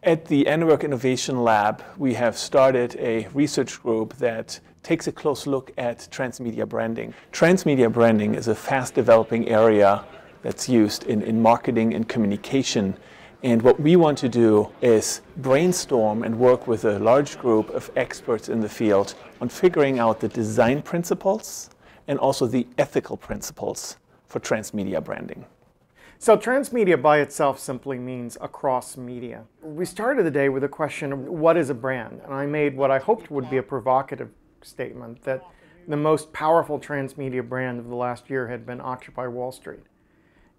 At the Annenberg Innovation Lab, we have started a research group that takes a close look at transmedia branding. Transmedia branding is a fast-developing area that's used in marketing and communication. And what we want to do is brainstorm and work with a large group of experts in the field on figuring out the design principles and also the ethical principles for transmedia branding. So transmedia by itself simply means across media. We started the day with a question of what is a brand? And I made what I hoped would be a provocative statement that the most powerful transmedia brand of the last year had been Occupy Wall Street.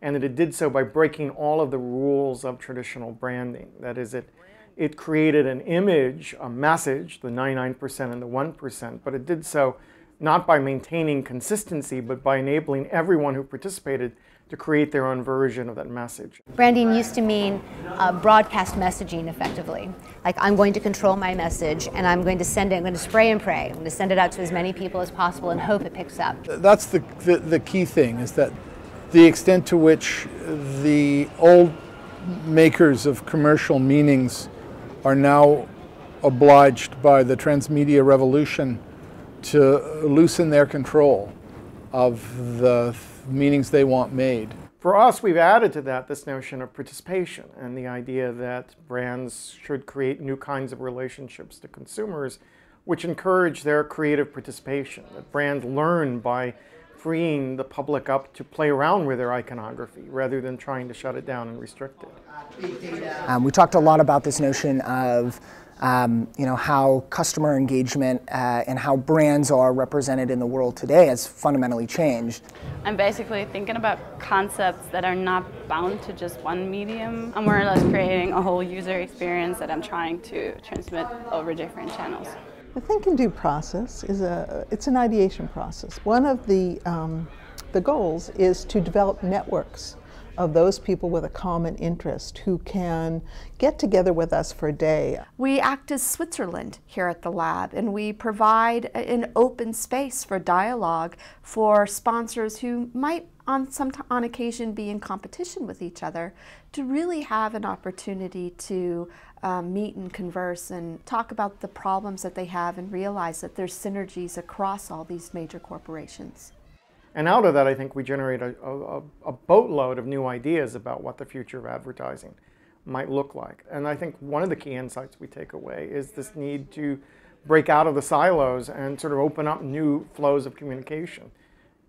And that it did so by breaking all of the rules of traditional branding. That is, it created an image, a message, the 99% and the 1%, but it did so not by maintaining consistency, but by enabling everyone who participated to create their own version of that message. Branding used to mean broadcast messaging effectively. Like, I'm going to control my message and I'm going to send it, I'm going to spray and pray. I'm going to send it out to as many people as possible and hope it picks up. That's the key thing, is that the extent to which the old makers of commercial meanings are now obliged by the transmedia revolution to loosen their control of the meanings they want made. For us, we've added to that this notion of participation and the idea that brands should create new kinds of relationships to consumers which encourage their creative participation, that brands learn by freeing the public up to play around with their iconography rather than trying to shut it down and restrict it. We talked a lot about this notion of how customer engagement and how brands are represented in the world today has fundamentally changed. I'm basically thinking about concepts that are not bound to just one medium. I'm more or less creating a whole user experience that I'm trying to transmit over different channels. The think and do process is it's an ideation process. One of the goals is to develop networks of those people with a common interest who can get together with us for a day. We act as Switzerland here at the lab, and we provide an open space for dialogue for sponsors who might on occasion be in competition with each other to really have an opportunity to meet and converse and talk about the problems that they have and realize that there's synergies across all these major corporations. And out of that, I think we generate a boatload of new ideas about what the future of advertising might look like. And I think one of the key insights we take away is this need to break out of the silos and sort of open up new flows of communication,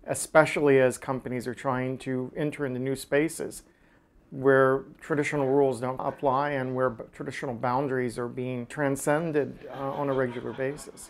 especially as companies are trying to enter into new spaces where traditional rules don't apply and where traditional boundaries are being transcended on a regular basis.